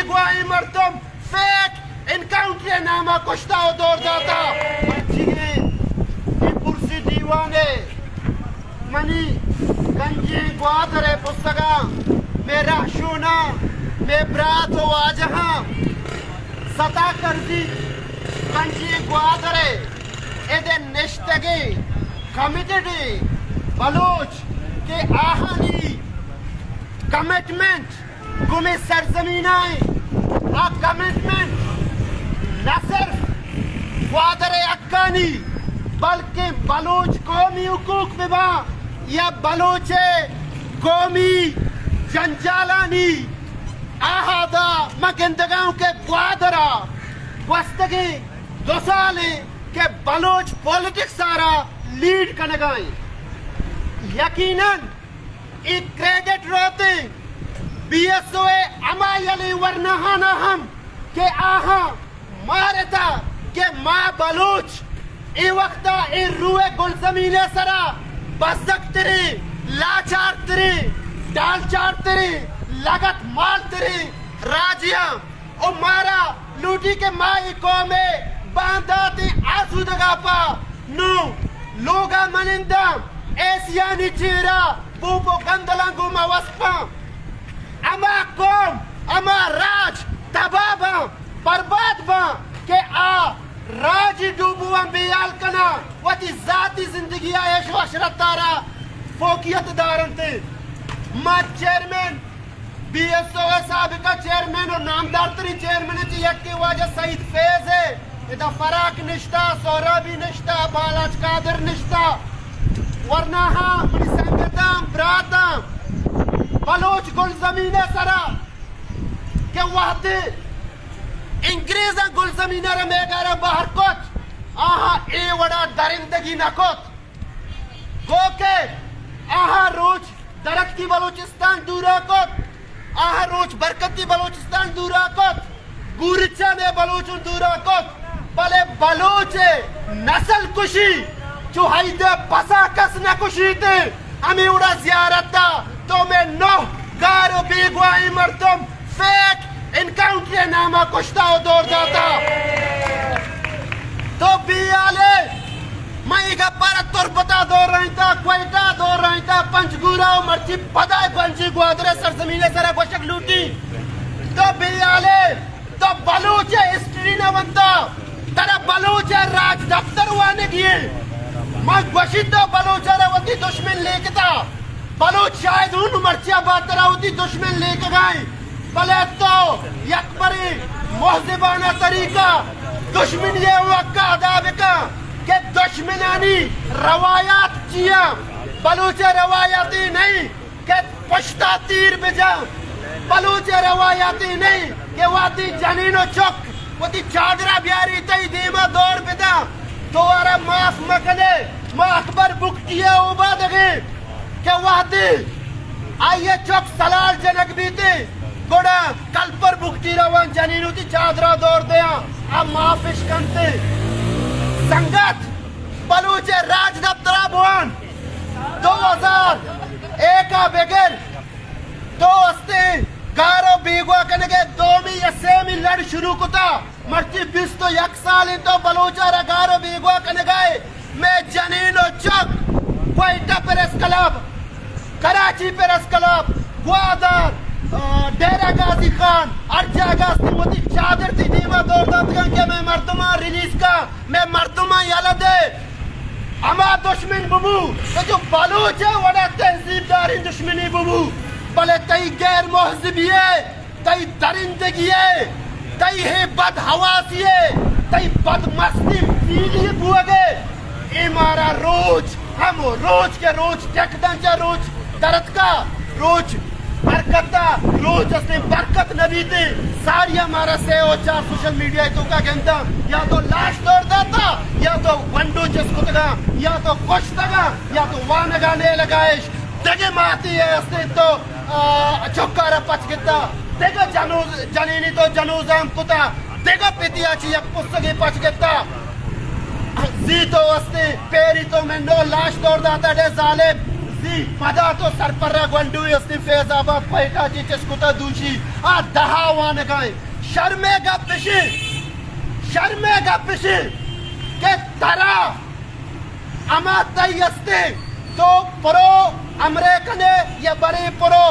بیگوائی مردم fake encounter نامہ کشتا و دور داتا مرچیے کی پرسی دیوانے منی گنجی گوادرے پسگا میرا شونا میں برات و آجہاں ستا کردی گنجی گوادرے ایدے نشتگی کمیٹیڈی بلوچ کے آہانی کمٹمنٹ گمی سرزمین آئیں آپ کمٹمنٹ نہ صرف گوادر اکانی بلکہ بلوچ قومی حقوق ببا یا بلوچ قومی جنجالانی آہادا مگندگاؤں کے گوادرہ وستگی 2 سالیں کہ بلوچ پولیٹکس سارا لیڈ کنگائیں یقیناً ایک کریڈٹ روتے بی ایس او اے اما یلی ورنہانا ہم کہ آہاں مارتا کہ ماں بلوچ ای وقتا ای روئے گل زمینے سرا بزدک تری لاچار تری ڈال چار تری لگت مال تری راجیاں او مارا لوٹی کے مائی قومے بانداتی آسودگا پا نو لوگا منندام ایسیانی چیرا بوبو گندلنگو ما وسپا اما قوم اما راج تبابا برباد با کہ آ راجی ڈوبوان بیال کنا وطی ذاتی زندگی آئیش و عشرت تارا فوقیت دارن تے ما چیئرمین بی ایس او سابقہ چیئرمین اور نامدار تری چیئرمین چی یک کی واجہ سعید فیض ہے ادھا فراق نشتا سورابی نشتا بالاج قادر نشتا ورنہ ہاں منی سنگتاں براتاں بلوچ گل زمینہ سرا کہ وحدی انگریزاں گل زمینہ را میگارا باہر کت آہاں اے وڑا درندگی نہ کت گو کہ آہاں روچ درختی بلوچستان دورا کت آہاں روچ برکتی بلوچستان دورا کت گورچہ میں بلوچن دورا کت بلے بلوچ نسل کشی جو حیدہ پسا کس نہ کشی تے ہمیں اڑا زیارت دا تو میں 9 گارو بیگوائی مردم فیک انکاؤنٹر نامہ کشتا و دور داتا تو بیالے میں گا پارا تربتا دور رہی تا کوئٹا دور رہی تا پنچگورا و مرچی پدائی پنچی گوادرے سرزمینے سرہ گوشک لوٹی تو بیالے تو بلوچ ہسٹری نہ بنتا ترہ بلوچ راج دفتر وانے کیے میں گوشی تو بلوچ رہا ہوتی دشمن لے کے تا بلوچ شاید ان مرچیا بات رہا ہوتی دشمن لے کے گئے بلے تو یک بری محضبانہ طریقہ دشمن یہ وقت ادا بکا کہ دشمنانی روایات چیا بلوچ روایاتی نہیں کہ پشتا تیر بجا بلوچ روایاتی نہیں کہ واتی جنین و چک واتی چادرہ بیاری تی دیما دور بدا تو آرہ معاف مکنے ما اکبر بکتیا اوبا دگی کہ واتی آئیے چک سلال جنک بیتی گوڑا کل پر بکتی روان جنینو تی چادرہ دور دیا اب معافش کنتے سنگت بلوچ راج دفترہ بوان 2001 بگر دو ہستے گارو بیگوا کنگے 2 یا 3 لڑ شروع کتا مرچی 21 سال تو بلوچہ را گارو بیگوا کنگے میں جنین و چک Quetta press club Karachi press club Gwadar Dera Ghazi Khan ارجا گاستی موتی چادر تی دیما دور داتگان کہ میں مردمہ ریلیز کا میں مردمہ یالا دے اما دشمن ببو تو جو بلوچ ہے وڑا تہذیب داری دشمنی ببو بلے تئی غیر محضبی ہے تئی درندگی ہے تئی ہے بد حواسی ہے تئی بد مستی پیلی بوگے اے مارا روچ ہم روچ کے روچ ٹیک دنچا روچ درد کا روچ برکتا روچ اس نے برکت نبی تھی ساری ہمارا سے او 4 سوشل میڈیا تو کا گھنٹا یا تو لاش توڑ دیتا یا تو ونڈو چس کو تگا یا تو کش تگا یا تو وانگانے لگائش دگے ماتی ہے اس نے تو چکارا پچ گتا دگا جنینی تو جنوزام کتا دگا پیتیا چی یک پسگی پچ گتا زی تو اس نے پیری تو میں 9 لاش توڑ داتا دے ظالم زی پدا تو سرپرہ گونڈوی استی فیض آباد پیٹا چی چسکتا دوشی دہا وانگائیں شرمے گا پشی کہ ترا اما تیستے تو پرو امریکنے یا بری پرو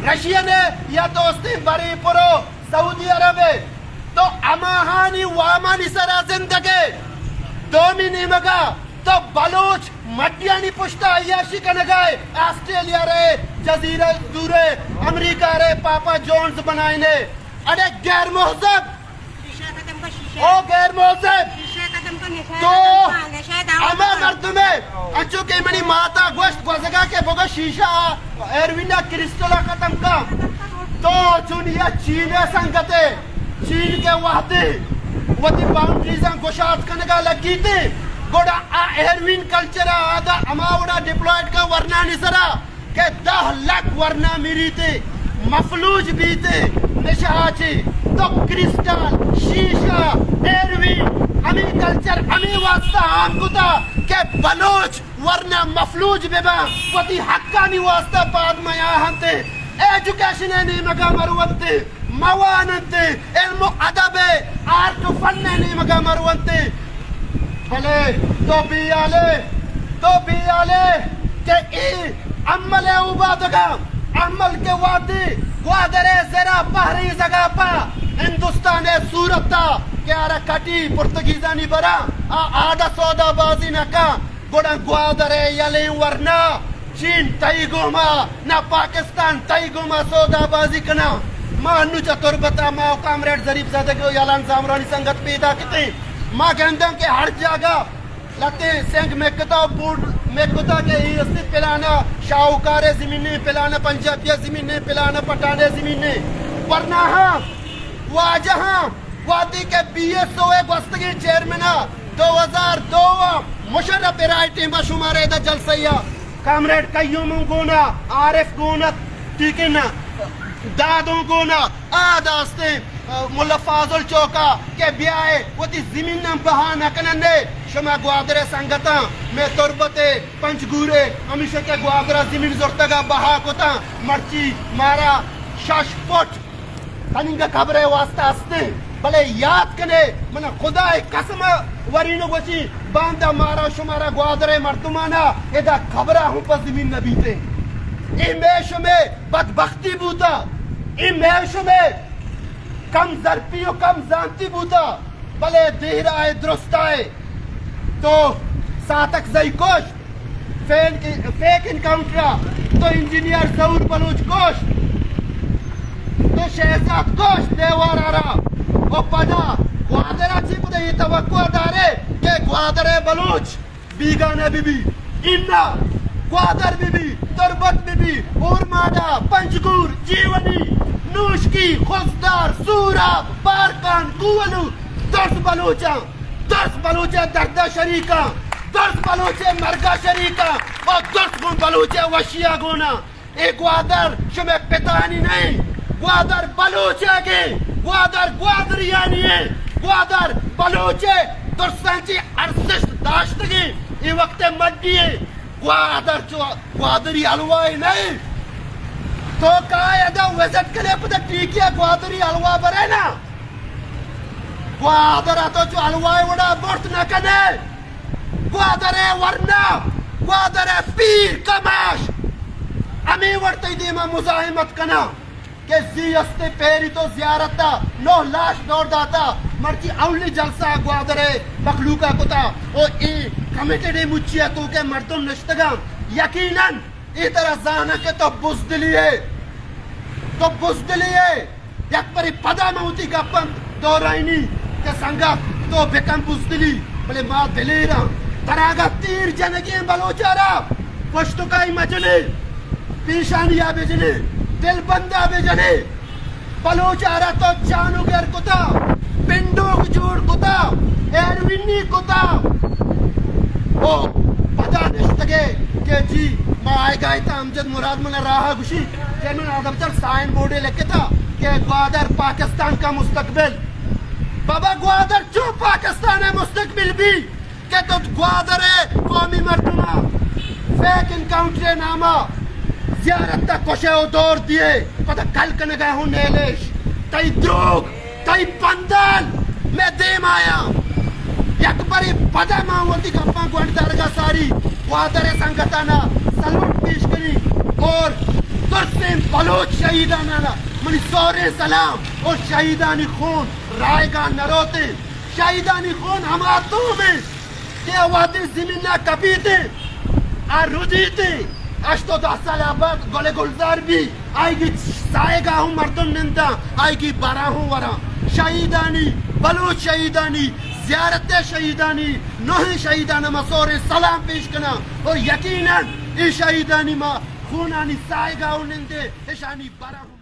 رشینے یا دوستی بری پرو سعودی عربے تو اماہانی وامانی سرا زندگے دومی نیمگا تو بلوچ مٹیانی پشتا عیاشی کنگائے آسٹریلیا رہے جزیرہ دورے امریکہ رہے پاپا جونز بنائینے اڑے غیر مہذب او غیر مہذب تو اما مردمے انچو کہ منی ماتا گوشت گوزگا کے بگا شیشہ ایروینہ کرسٹلہ ختم کا تو چونیا چینے سنگتے چین کے وحدی وہی باؤنڈریزاں گوشات کنگا لگی تھی گوڑا ایروین کلچرہ آدھا اماوڑا ڈپلوائڈ کا ورنہ نسرا کہ 10 لاکھ ورنہ میری تھی مفلوج بھی تھی نشاچی تو کرسٹل شیشہ ایروین امی کلچر امی واسطہ آن کتا کہ بلوچ ورنہ مفلوج ببا وطی حقانی واسطہ بعد میں آہنتے ایجوکیشن نیمگا مروانتے موانتے علم و عدب آرٹ و فن نیمگا مروانتے بھلے تو بھی آلے کہ ای عمل عبادگا عمل کے وادی گوادرے زیرہ پہری زگا پا ہندوستان صورتا کہ آرہ کٹی پرتگیزانی برا آدھا سودا بازی نکا گوڑا گوادرے یلی ورنا چین تائی گوما نا پاکستان تائی گوما سودا بازی کنا ماں نوچا تربتا ماں کامریڈ ظریف زادہ کے یالان زامرانی سنگت پیدا کتے ماں گندم کے ہر جاگا لتے سنگ مکتا بوڑ مکتا کے ہی استی پلانا شاہوکارے زمینیں پلانا پنجابیہ زمینیں پلانا پٹانے زمینیں ورنہ ہاں واجہاں وادی کے بی ایس او ایک وستگی چیئرمنہ 2002 مشرف رائے ٹیمہ شمارے دا جلسیہ کامریڈ قیوم گونا عارف گونا ٹھیکنا دادوں گونا آدھاستے ملا فاضل چوکا کہ بیائے وہ تی زمین نام بہانا کنندے شما گوادرے سنگتا میں تربتے پنچ گورے ہمیشہ کے گوادرہ زمین زورتگا بہا کتا مرچی مارا شاش پوٹ تنگا خبرے واسطہ ہستے بلے یاد کنے منا خدا قسم ورینو گوشی باندھا مارا شمارا گوادرے مردمانا ایدہ خبرہ ہوں پا زمین نبیتے ای میشو میں بدبختی بوتا ای میشو میں کم ظرفی و کم زانتی بوتا بلے دہرہ آئے درست آئے تو ساتک زی کوش فیک انکاؤنٹرا تو انجینئر ظہور بلوچ کوش تو شہزاد کوش دیوار آرہا او پدا گوادرہ چی پتا یہ توقع دارے کہ گوادرے بلوچ بیگانے بی بی انہا گوادر بی بی تربت بی بی اورمادا پنجگور جیونی نوشکی خوزدار سوراب بارکان کولو درس بلوچہ دردہ شریکا درس بلوچہ مرگا شریکا اور درس بلوچہ وشیہ گونا اے گوادر شمیں پتانی نہیں گوادر بلوچہ کے گوادریانی ہے گوادر بلوچے درسانچی ارزش داشتگی یہ وقت مڈی ہے گوادری حلوائی نہیں تو کہا ایدہ وزٹ کے لئے پتا ٹھیک ہے گوادری حلوا برے نا گوادر آتو جو حلوائی وڑا برت نہ کنے گوادر ورنہ گوادر پیر کماش امی ورطی دیما مزاحمت کنا کہ زی استے پیری تو زیارتا 9 لاش دوڑ داتا مرچی اولی جلسہ گوادر مخلوقہ کتا او ای کمیٹیڈی مچیا تو کہ مردم نشتگا یقیناً ای طرح زانا کہ تو بزدلی ہے یک پری پدا موتی گپن دورائنی کہ سنگا تو بکن بزدلی بلے ماں دلیرا تراغا تیر جنگی بلوچارا پشتو کائی مجنے پیشانی آبے جنے دل بندہ بے جنے بلوچارا تو جانو گر کتا پنڈو جوڑ کتا ایروینی کتا او پدا نشتگے کہ جی ماں آئے گائی تا امجد مراد من راہا گوشی جنون آدم چل سائن بورڈے لکھے تھا کہ گوادر پاکستان کا مستقبل بابا گوادر جو پاکستان ہے مستقبل بھی کہ تو گوادر ہے قومی مردمہ فیک انکاؤنٹر نامہ زیارت تا کشے و دور دیے کتا کل کنگا ہوں نیلش تای دروگ تای پندل میں دیم آیا یک بری پدا ماں گپا گوانڈ درگاہ ساری وادر سنگتانا سلوٹ پیش کری اور ترسیم بلوچ شہیدانا منی سورے سلام اور شہیدانی خون رائے گا نروتے شہیدانی خون ہماتوں میں کہ وادی زمینہ کبیتے آرودیتے اشتو 10 سال آباد گلے گلزار بھی آئی گی سائے گا ہوں مردم نندا آئی گی بارا ہوں ورا شہیدانی بلوچ شہیدانی زیارت شہیدانی نوہی شہیدانا مسور سلام پیش کنا اور یقیناً ای شہیدانی ما خونانی سائے گا ہوں نندے اشانی بارا ہوں